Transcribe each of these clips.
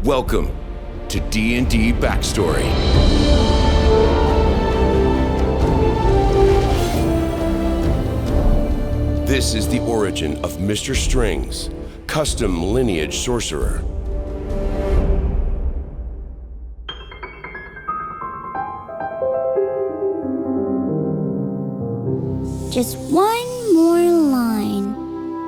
Welcome to D&D Backstory. This is the origin of Mr. Strings, custom Lineage Sorcerer. Just one more line.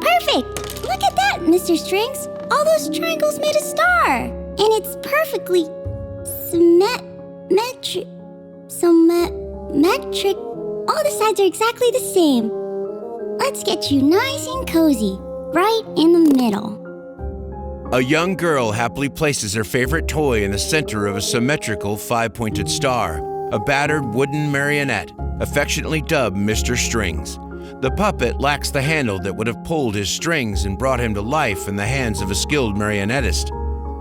Perfect! Look at that, Mr. Strings. All those triangles made a star. And it's perfectly symmetric. All the sides are exactly the same. Let's get you nice and cozy, right in the middle. A young girl happily places her favorite toy in the center of a symmetrical five-pointed star, a battered wooden marionette, affectionately dubbed Mr. Strings. The puppet lacks the handle that would have pulled his strings and brought him to life in the hands of a skilled marionettist,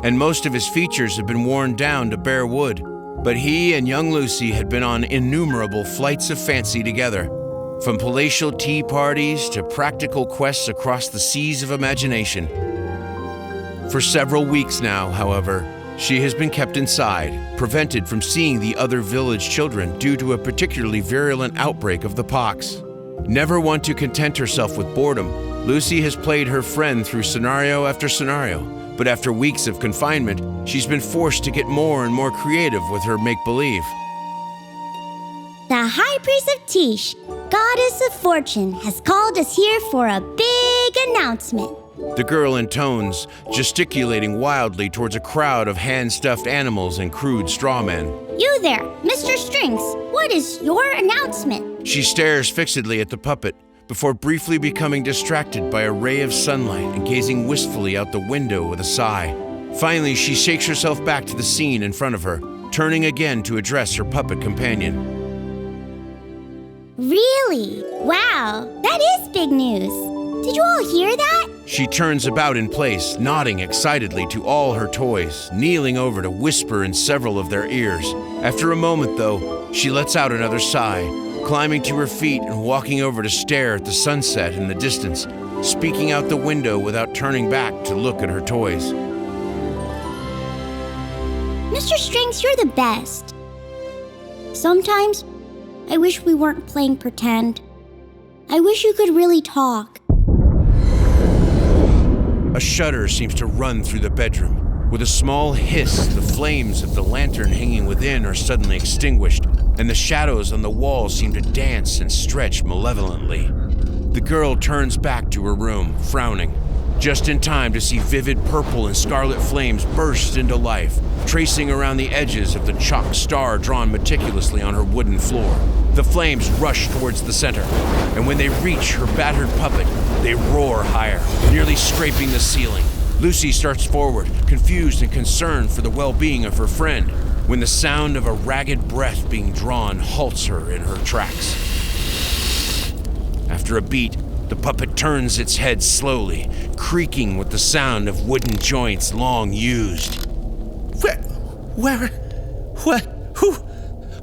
and most of his features have been worn down to bare wood. But he and young Lucy had been on innumerable flights of fancy together, from palatial tea parties to practical quests across the seas of imagination. For several weeks now, however, she has been kept inside, prevented from seeing the other village children due to a particularly virulent outbreak of the pox. Never one to content herself with boredom, Lucy has played her friend through scenario after scenario, but after weeks of confinement, she's been forced to get more and more creative with her make-believe. The High Priest of Tish, Goddess of Fortune, has called us here for a big announcement. The girl intones, gesticulating wildly towards a crowd of hand-stuffed animals and crude straw men. You there, Mr. Strings, what is your announcement? She stares fixedly at the puppet before briefly becoming distracted by a ray of sunlight and gazing wistfully out the window with a sigh. Finally, she shakes herself back to the scene in front of her, turning again to address her puppet companion. Really? Wow, that is big news. Did you all hear that? She turns about in place, nodding excitedly to all her toys, kneeling over to whisper in several of their ears. After a moment, though, she lets out another sigh, climbing to her feet and walking over to stare at the sunset in the distance, speaking out the window without turning back to look at her toys. Mr. Strings, you're the best. Sometimes, I wish we weren't playing pretend. I wish you could really talk. A shudder seems to run through the bedroom. With a small hiss, the flames of the lantern hanging within are suddenly extinguished, and the shadows on the walls seem to dance and stretch malevolently. The girl turns back to her room, frowning, just in time to see vivid purple and scarlet flames burst into life, tracing around the edges of the chalk star drawn meticulously on her wooden floor. The flames rush towards the center, and when they reach her battered puppet, they roar higher, nearly scraping the ceiling. Lucy starts forward, confused and concerned for the well-being of her friend, when the sound of a ragged breath being drawn halts her in her tracks. After a beat, the puppet turns its head slowly, creaking with the sound of wooden joints long used.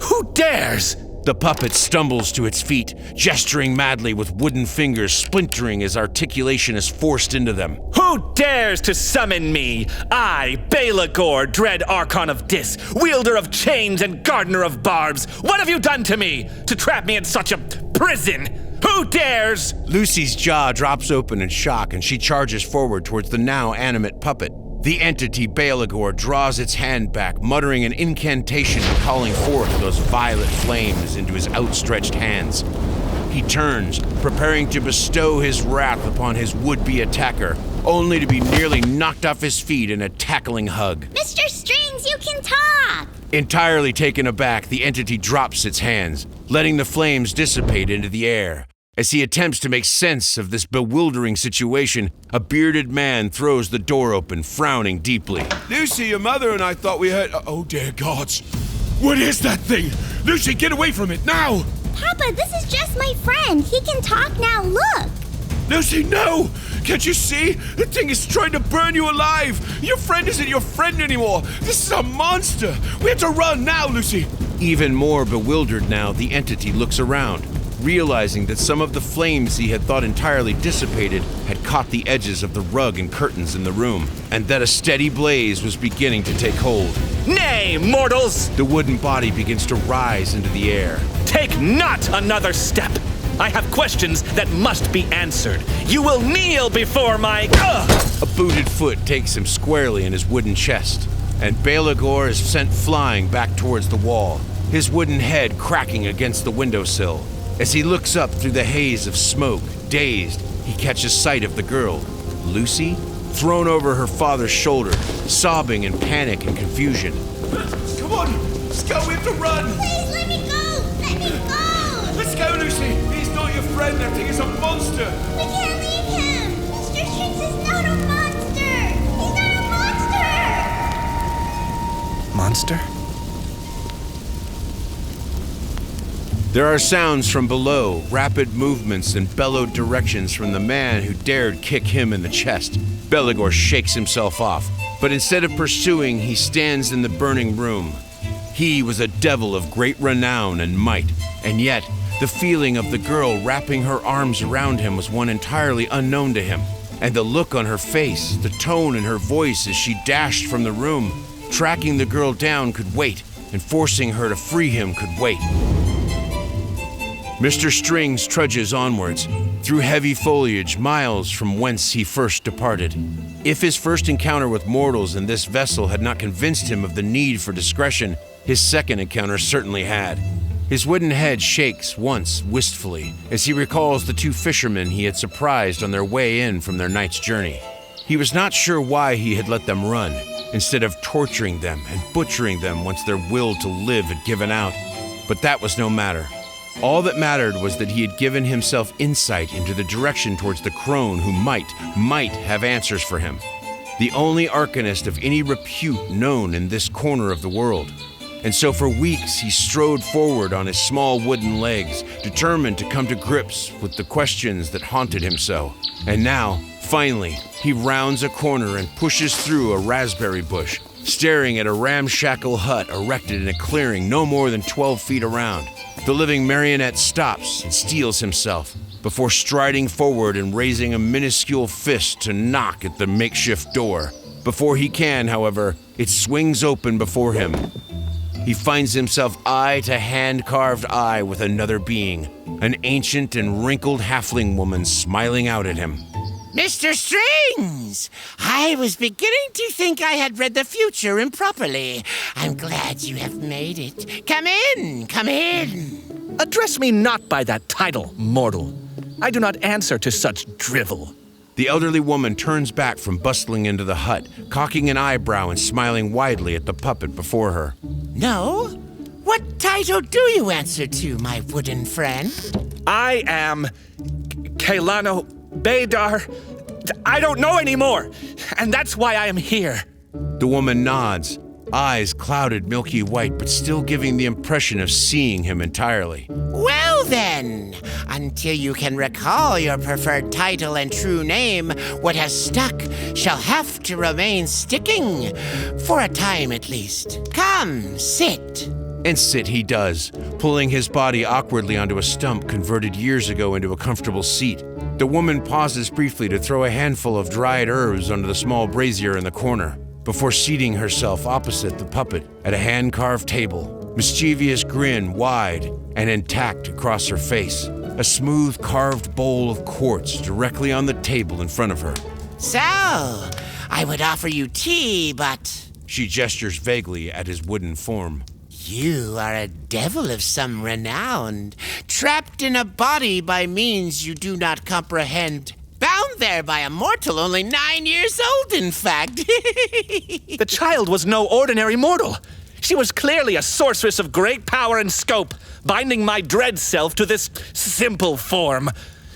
Who dares? The puppet stumbles to its feet, gesturing madly with wooden fingers splintering as articulation is forced into them. Who dares to summon me? I, Baelagor, dread Archon of Dis, wielder of chains and gardener of barbs. What have you done to me to trap me in such a prison? Who dares? Lucy's jaw drops open in shock and she charges forward towards the now animate puppet. The entity Baelagor draws its hand back, muttering an incantation and calling forth those violet flames into his outstretched hands. He turns, preparing to bestow his wrath upon his would-be attacker, only to be nearly knocked off his feet in a tackling hug. Mr. Strings, you can talk! Entirely taken aback, the entity drops its hands, letting the flames dissipate into the air. As he attempts to make sense of this bewildering situation, a bearded man throws the door open, frowning deeply. Lucy, your mother and I thought we heard... Oh, dear gods. What is that thing? Lucy, get away from it, now! Papa, this is just my friend. He can talk now, look! Lucy, no! Can't you see? The thing is trying to burn you alive! Your friend isn't your friend anymore! This is a monster! We have to run now, Lucy! Even more bewildered now, the entity looks around. realizing that some of the flames he had thought entirely dissipated had caught the edges of the rug and curtains in the room, and that a steady blaze was beginning to take hold. Nay, mortals! The wooden body begins to rise into the air. Take not another step! I have questions that must be answered. You will kneel before my... A booted foot takes him squarely in his wooden chest, and Baelagor is sent flying back towards the wall, his wooden head cracking against the windowsill. As he looks up through the haze of smoke, dazed, he catches sight of the girl, Lucy, thrown over her father's shoulder, sobbing in panic and confusion. Come on, let's go, we have to run! Please let me go! Let me go! Let's go, Lucy! He's not your friend, that thing is a monster! We can't leave him! Mr. Strings is not a monster! He's not a monster! Monster? There are sounds from below, rapid movements and bellowed directions from the man who dared kick him in the chest. Baelagor shakes himself off, but instead of pursuing, he stands in the burning room. He was a devil of great renown and might, and yet the feeling of the girl wrapping her arms around him was one entirely unknown to him. And the look on her face, the tone in her voice as she dashed from the room, tracking the girl down could wait, and forcing her to free him could wait. Mr. Strings trudges onwards, through heavy foliage miles from whence he first departed. If his first encounter with mortals in this vessel had not convinced him of the need for discretion, his second encounter certainly had. His wooden head shakes once wistfully as he recalls the two fishermen he had surprised on their way in from their night's journey. He was not sure why he had let them run, instead of torturing them and butchering them once their will to live had given out. But that was no matter. All that mattered was that he had given himself insight into the direction towards the crone who might have answers for him. The only arcanist of any repute known in this corner of the world. And so for weeks he strode forward on his small wooden legs, determined to come to grips with the questions that haunted him so. And now, finally, he rounds a corner and pushes through a raspberry bush, staring at a ramshackle hut erected in a clearing no more than 12 feet around. The living marionette stops and steels himself before striding forward and raising a minuscule fist to knock at the makeshift door. Before he can, however, it swings open before him. He finds himself eye to hand-carved eye with another being, an ancient and wrinkled halfling woman smiling out at him. Mr. Strings! I was beginning to think I had read the future improperly. I'm glad you have made it. Come in, come in. Address me not by that title, mortal. I do not answer to such drivel. The elderly woman turns back from bustling into the hut, cocking an eyebrow and smiling widely at the puppet before her. No? What title do you answer to, my wooden friend? I am... Kaelano Baydar. I don't know anymore, and that's why I am here. The woman nods, eyes clouded milky white, but still giving the impression of seeing him entirely. Well then, until you can recall your preferred title and true name, what has stuck shall have to remain sticking, for a time at least. Come, sit. And sit he does, pulling his body awkwardly onto a stump converted years ago into a comfortable seat. The woman pauses briefly to throw a handful of dried herbs onto the small brazier in the corner, before seating herself opposite the puppet at a hand-carved table, mischievous grin wide and intact across her face, a smooth carved bowl of quartz directly on the table in front of her. So, I would offer you tea, but... She gestures vaguely at his wooden form. You are a devil of some renown, trapped in a body by means you do not comprehend. Bound there by a mortal only 9 years old, in fact. The child was no ordinary mortal. She was clearly a sorceress of great power and scope, binding my dread self to this simple form.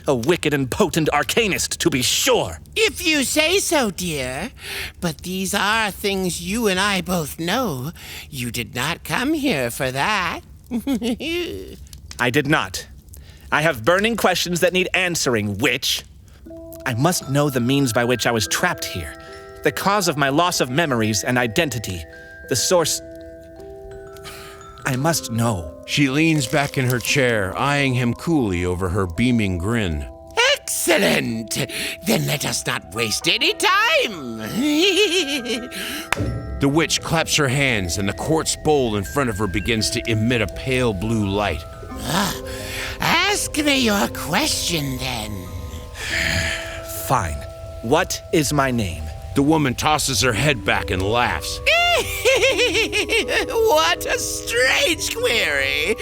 A wicked and potent arcanist, to be sure. If you say so, dear. But these are things you and I both know. You did not come here for that. I did not. I have burning questions that need answering, witch. I must know the means by which I was trapped here, the cause of my loss of memories and identity, the source... I must know. She leans back in her chair, eyeing him coolly over her beaming grin. Excellent! Then let us not waste any time! The witch claps her hands, and the quartz bowl in front of her begins to emit a pale blue light. Ask me your question, then. Fine. What is my name? The woman tosses her head back and laughs. What a strange query!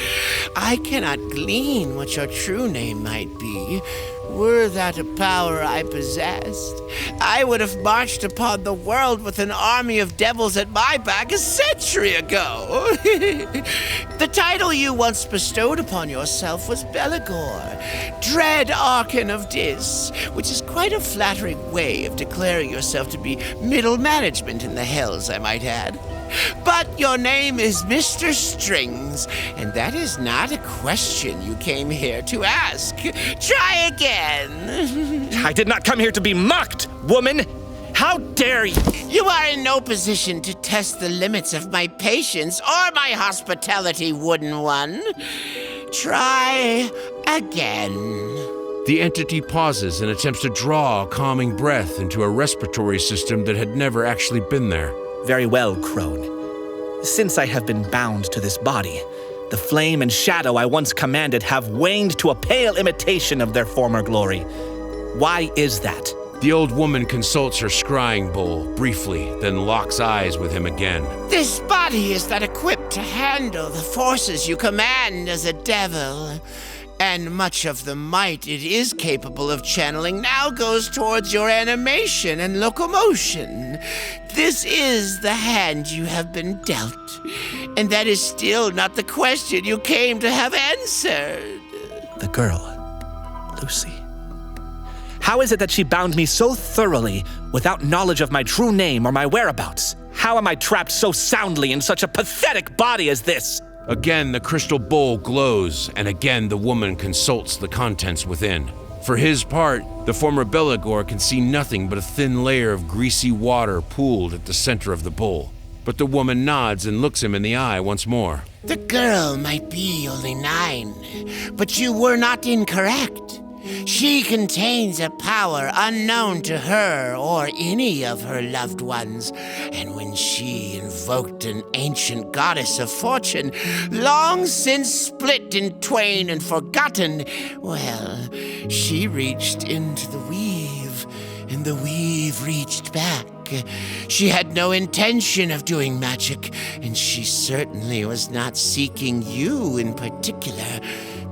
I cannot glean what your true name might be. Were that a power I possessed, I would have marched upon the world with an army of devils at my back a century ago. The title you once bestowed upon yourself was Baelagor, Dread Archon of Dis, which is quite a flattering way of declaring yourself to be middle management in the hells, I might add. But your name is Mr. Strings, and that is not a question you came here to ask. Try again. I did not come here to be mocked, woman! How dare you! You are in no position to test the limits of my patience or my hospitality, wooden one. Try again. The entity pauses and attempts to draw a calming breath into a respiratory system that had never actually been there. Very well, crone. Since I have been bound to this body, the flame and shadow I once commanded have waned to a pale imitation of their former glory. Why is that? The old woman consults her scrying bowl briefly, then locks eyes with him again. This body is not equipped to handle the forces you command as a devil. And much of the might it is capable of channeling now goes towards your animation and locomotion. This is the hand you have been dealt. And that is still not the question you came to have answered. The girl, Lucy. How is it that she bound me so thoroughly without knowledge of my true name or my whereabouts? How am I trapped so soundly in such a pathetic body as this? Again, the crystal bowl glows, and again the woman consults the contents within. For his part, the former Baelagor can see nothing but a thin layer of greasy water pooled at the center of the bowl. But the woman nods and looks him in the eye once more. The girl might be only 9, but you were not incorrect. She contains a power unknown to her or any of her loved ones, and when she invoked an ancient goddess of fortune, long since split in twain and forgotten, well, she reached into the weave, and the weave reached back. She had no intention of doing magic, and she certainly was not seeking you in particular.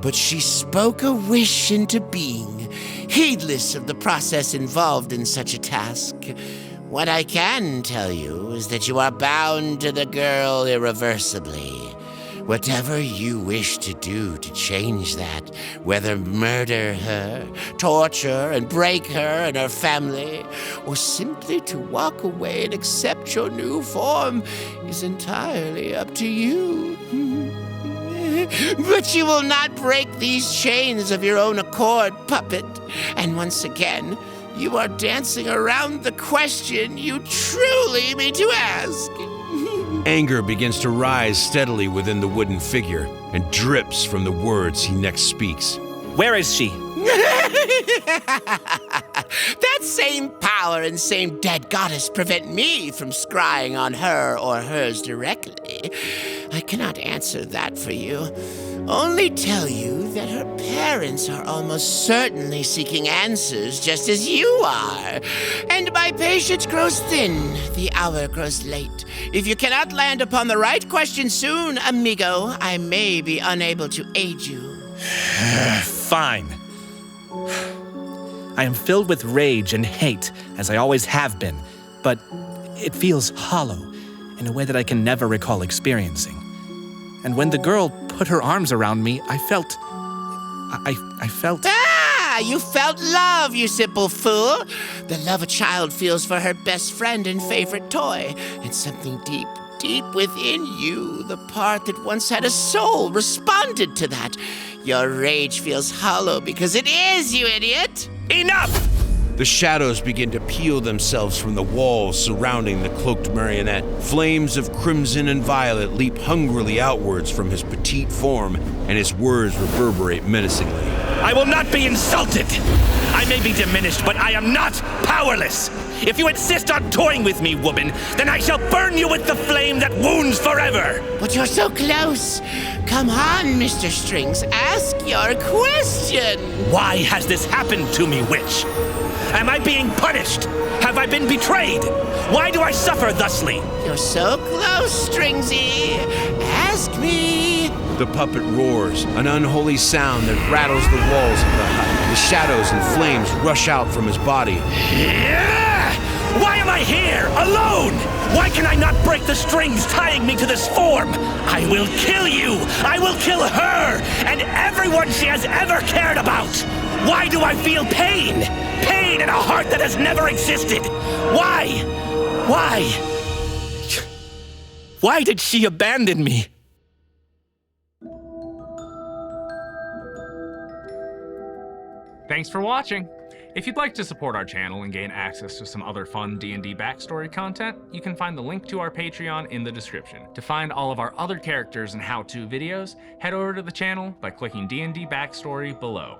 But she spoke a wish into being, heedless of the process involved in such a task. What I can tell you is that you are bound to the girl irreversibly. Whatever you wish to do to change that, whether murder her, torture and break her and her family, or simply to walk away and accept your new form, is entirely up to you. But you will not break these chains of your own accord, puppet. And once again, you are dancing around the question you truly mean to ask. Anger begins to rise steadily within the wooden figure and drips from the words he next speaks. Where is she? That same power and same dead goddess prevent me from scrying on her or hers directly. I cannot answer that for you. Only tell you that her parents are almost certainly seeking answers just as you are. And my patience grows thin, the hour grows late. If you cannot land upon the right question soon, amigo, I may be unable to aid you. Fine. I am filled with rage and hate, as I always have been, but it feels hollow in a way that I can never recall experiencing. And when the girl put her arms around me, I felt... Ah, you felt love, you simple fool. The love a child feels for her best friend and favorite toy. And something deep, deep within you, the part that once had a soul, responded to that. Your rage feels hollow because it is, you idiot. Enough! The shadows begin to peel themselves from the walls surrounding the cloaked marionette. Flames of crimson and violet leap hungrily outwards from his petite form, and his words reverberate menacingly. I will not be insulted! I may be diminished, but I am not powerless! If you insist on toying with me, woman, then I shall burn you with the flame that wounds forever! But you're so close. Come on, Mr. Strings, ask your question. Why has this happened to me, witch? Am I being punished? Have I been betrayed? Why do I suffer thusly? You're so close, Stringsy. Ask me. The puppet roars, an unholy sound that rattles the walls of the hut. The shadows and flames rush out from his body. Why am I here, alone? Why can I not break the strings tying me to this form? I will kill you! I will kill her! And everyone she has ever cared about! Why do I feel pain? Pain in a heart that has never existed! Why? Why? Why did she abandon me? Thanks for watching! If you'd like to support our channel and gain access to some other fun D&D backstory content, you can find the link to our Patreon in the description. To find all of our other characters and how-to videos, head over to the channel by clicking D&D Backstory below.